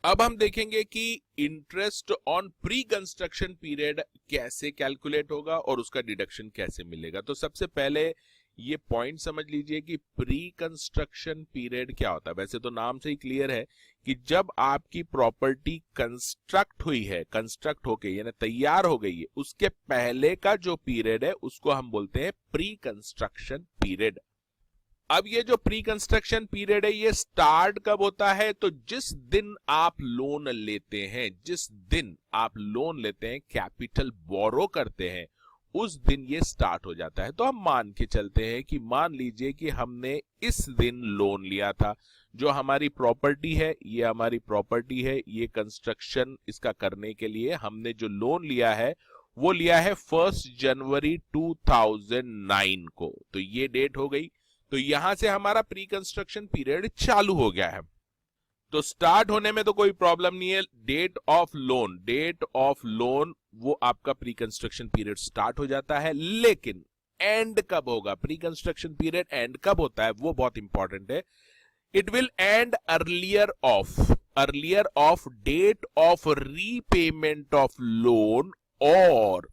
अब हम देखेंगे कि interest on pre construction period कैसे कैलकुलेट होगा और उसका डिडक्शन कैसे मिलेगा। तो सबसे पहले ये पॉइंट समझ लीजिए कि प्री कंस्ट्रक्शन पीरियड क्या होता है। वैसे तो नाम से ही क्लियर है कि जब आपकी प्रॉपर्टी कंस्ट्रक्ट हुई है, कंस्ट्रक्ट होके यानी तैयार हो गई है, उसके पहले का जो पीरियड है उसको हम बोलते हैं प्री कंस्ट्रक्शन पीरियड। अब ये जो प्री कंस्ट्रक्शन पीरियड है ये स्टार्ट कब होता है? तो जिस दिन आप लोन लेते हैं, जिस दिन आप लोन लेते हैं, कैपिटल बोरो करते हैं, उस दिन ये स्टार्ट हो जाता है। तो हम मान के चलते हैं कि मान लीजिए कि हमने इस दिन लोन लिया था। जो हमारी प्रॉपर्टी है ये हमारी प्रॉपर्टी है, ये कंस्ट्रक्शन इसका करने के लिए हमने जो लोन लिया है वो लिया है 1 जनवरी 2009 को। तो ये डेट हो गई। तो यहां से हमारा प्री कंस्ट्रक्शन पीरियड चालू हो गया है। तो स्टार्ट होने में तो कोई प्रॉब्लम नहीं है। डेट ऑफ लोन वो आपका प्री कंस्ट्रक्शन पीरियड स्टार्ट हो जाता है। लेकिन एंड कब होगा? प्री कंस्ट्रक्शन पीरियड एंड कब होता है वो बहुत इंपॉर्टेंट है। It will end earlier of date of repayment of loan और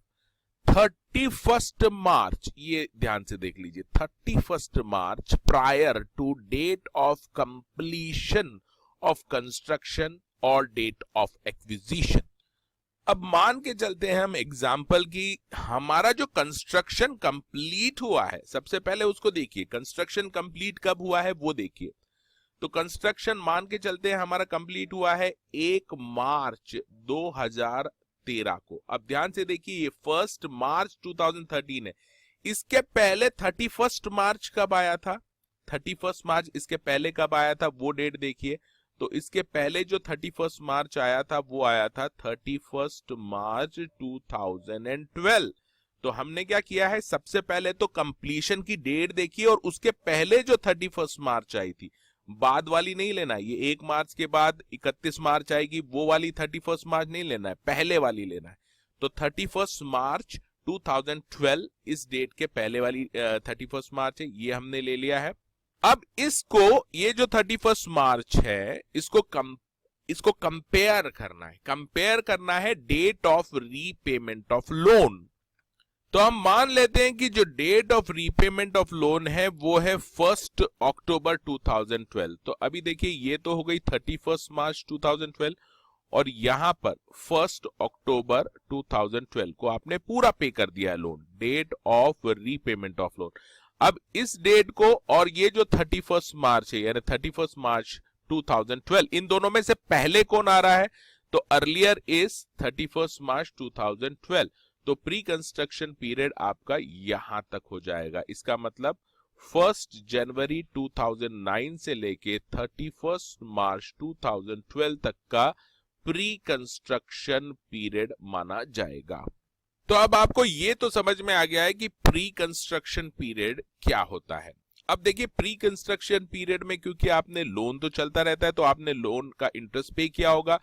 31 मार्च, ये ध्यान से देख लीजिए, 31 March prior to date of completion of construction और डेट ऑफ एक्विजिशन। अब मान के चलते हैं हम एग्जाम्पल की हमारा जो कंस्ट्रक्शन कंप्लीट हुआ है, सबसे पहले उसको देखिए, कंस्ट्रक्शन कंप्लीट कब हुआ है वो देखिए। तो कंस्ट्रक्शन मान के चलते हैं हमारा कंप्लीट हुआ है 1 मार्च 2013 को। अब ध्यान से देखिए ये 1 मार्च 2013 है। इसके पहले 31 मार्च कब आया था? 31 मार्च इसके पहले कब आया था वो डेट देखिए। तो इसके पहले जो 31 मार्च आया था वो आया था 31 मार्च 2012। तो हमने क्या किया है, सबसे पहले तो कंप्लीशन की डेट देखिए और उसके पहले जो 31 मार्च आई थी, बाद वाली नहीं लेना। ये 1 मार्च के बाद 31 मार्च आएगी, वो वाली 31 मार्च नहीं लेना है, पहले वाली लेना है। तो 31 मार्च 2012 इस डेट के पहले वाली 31 मार्च है, ये हमने ले लिया है। अब इसको, ये जो 31 मार्च है, इसको कंपेयर करना है date of repayment of loan. तो हम मान लेते हैं कि जो date of repayment of loan है वो है 1 अक्टूबर 2012। तो अभी देखिए ये तो हो गई 31 मार्च 2012 और यहां पर 1 अक्टूबर 2012 को आपने पूरा पे कर दिया है loan, date of repayment of loan. अब इस डेट को और ये जो 31 मार्च है यानी 31 मार्च 2012, इन दोनों में से पहले कौन आ रहा है? तो अर्लियर इज 31 मार्च 2012। तो प्री कंस्ट्रक्शन पीरियड आपका यहां तक हो जाएगा। इसका मतलब 1 जनवरी 2009 से लेके 31 मार्च 2012 तक का प्री कंस्ट्रक्शन पीरियड माना जाएगा। तो अब आपको ये तो समझ में आ गया है कि प्री कंस्ट्रक्शन पीरियड क्या होता है। अब देखिए प्री कंस्ट्रक्शन पीरियड में क्योंकि आपने लोन तो चलता रहता है तो आपने लोन का इंटरेस्ट पे किया होगा,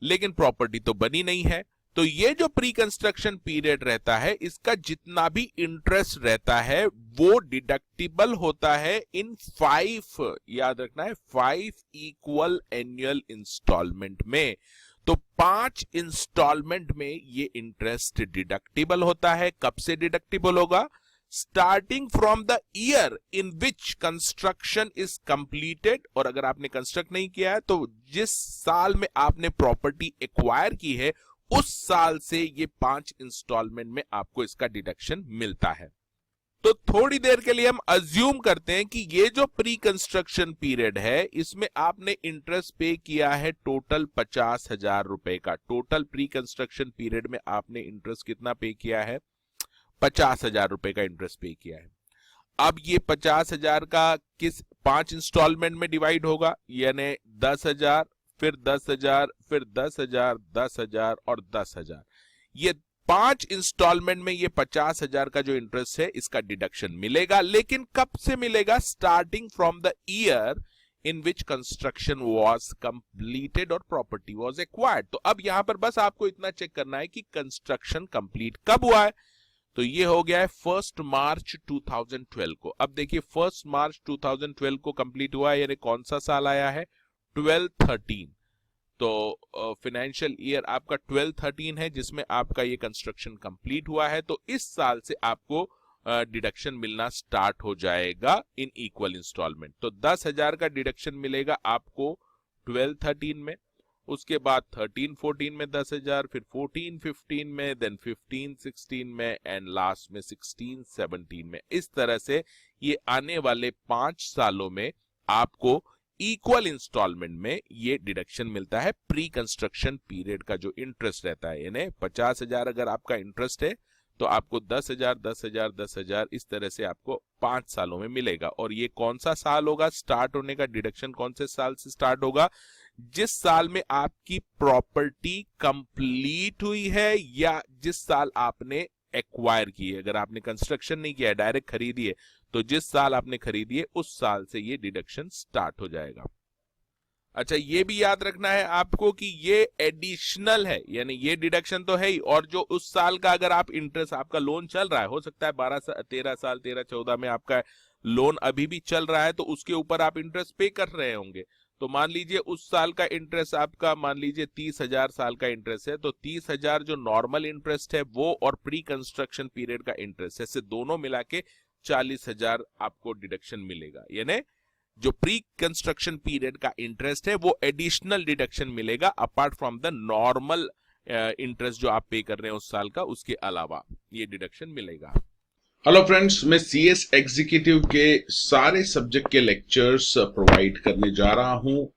लेकिन प्रॉपर्टी तो बनी नहीं है। तो ये जो प्री कंस्ट्रक्शन पीरियड रहता है इसका जितना भी इंटरेस्ट रहता है वो डिडक्टिबल होता है इन 5, याद रखना है, 5 इक्वल एनुअल इंस्टॉलमेंट में। तो 5 इंस्टॉलमेंट में ये इंटरेस्ट डिडक्टिबल होता है। कब से डिडक्टिबल होगा? Starting from the year in which construction is completed. और अगर आपने कंस्ट्रक्ट नहीं किया है तो जिस साल में आपने प्रॉपर्टी एक्वायर की है उस साल से ये 5 इंस्टॉलमेंट में आपको इसका डिडक्शन मिलता है। तो थोड़ी देर के लिए हम अज्यूम करते हैं कि ये जो प्री कंस्ट्रक्शन पीरियड है इसमें आपने इंटरेस्ट पे किया है टोटल 50,000 रुपए का। टोटल प्री कंस्ट्रक्शन पीरियड में आपने इंटरेस्ट कितना पे किया है? 50,000 रुपए का इंटरेस्ट पे किया है। अब ये 50,000 का किस 5 इंस्टॉलमेंट में डिवाइड होगा, यानी 10,000, फिर 10,000, फिर 10,000, 10,000 और 10,000। ये 5 इंस्टॉलमेंट में ये 50,000 का जो इंटरेस्ट है इसका डिडक्शन मिलेगा। लेकिन कब से मिलेगा? Starting from the year in which construction was completed और प्रॉपर्टी वॉज एक्वायर्ड। तो अब यहां पर बस आपको इतना चेक करना है कि कंस्ट्रक्शन कंप्लीट कब हुआ है। तो ये हो गया है 1 मार्च 2012 को। अब देखिए 1 मार्च 2012 को कंप्लीट हुआ है, यानी कौन सा साल आया है? 12-13। तो फाइनेंशियल ईयर आपका 12-13 है जिसमें आपका ये कंस्ट्रक्शन कंप्लीट हुआ है, तो इस साल से आपको डिडक्शन मिलना स्टार्ट हो जाएगा इन इक्वल इंस्टॉलमेंट। तो 10,000 का डिडक्शन मिलेगा आपको 12-13 में, उसके बाद 13-14 में 10,000, फिर 14-15 में, देन 15-16 में एंड लास्ट में 16-17 में। इस तरह से ये आने वाले 5 सालों में आपको इक्वल इंस्टॉलमेंट में ये डिडक्शन मिलता है प्री कंस्ट्रक्शन पीरियड का जो इंटरेस्ट रहता है। यानी 50,000 अगर आपका इंटरेस्ट है तो आपको 10,000 10,000 10,000 इस तरह से आपको 5 सालों में मिलेगा। और ये कौन सा साल होगा स्टार्ट होने का, डिडक्शन कौन से साल से स्टार्ट होगा? जिस साल में आपकी प्रॉपर्टी कंप्लीट हुई है या जिस साल आपने एक्वायर की है। अगर आपने कंस्ट्रक्शन नहीं किया है, डायरेक्ट खरीदी है, तो जिस साल आपने खरीदी है उस साल से ये डिडक्शन स्टार्ट हो जाएगा। अच्छा, ये भी याद रखना है आपको कि ये एडिशनल है, यानी ये डिडक्शन तो है ही, और जो उस साल का अगर आप इंटरेस्ट, आपका लोन चल रहा है, हो सकता है 13 साल 13-14 में आपका लोन अभी भी चल रहा है, तो उसके ऊपर आप इंटरेस्ट पे कर रहे होंगे। तो मान लीजिए उस साल का इंटरेस्ट आपका, मान लीजिए 30,000 साल का इंटरेस्ट है, तो 30,000 जो नॉर्मल इंटरेस्ट है वो और प्री कंस्ट्रक्शन पीरियड का इंटरेस्ट है, से दोनों मिला के 40,000 आपको डिडक्शन मिलेगा। यानी जो प्री कंस्ट्रक्शन पीरियड का इंटरेस्ट है वो एडिशनल डिडक्शन मिलेगा apart from the normal interest जो आप पे कर रहे हैं उस साल का, उसके अलावा ये डिडक्शन मिलेगा। हेलो फ्रेंड्स, मैं सीएस एग्जीक्यूटिव के सारे सब्जेक्ट के लेक्चर्स प्रोवाइड करने जा रहा हूं।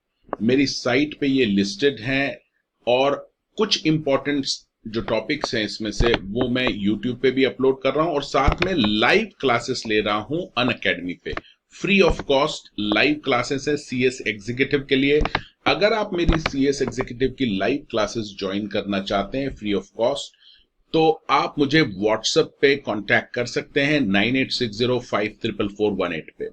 मेरी साइट पे ये लिस्टेड हैं और कुछ इंपॉर्टेंट जो टॉपिक्स हैं इसमें से वो मैं यूट्यूब पे भी अपलोड कर रहा हूं और साथ में लाइव क्लासेस ले रहा हूं अनअकैडमी पे। Free of cost live classes है सीएस एग्जीक्यूटिव के लिए। अगर आप मेरी सीएस एग्जीक्यूटिव की लाइव क्लासेस ज्वाइन करना चाहते हैं फ्री ऑफ कॉस्ट, तो आप मुझे व्हाट्सएप पे कांटेक्ट कर सकते हैं 9860544418 पे।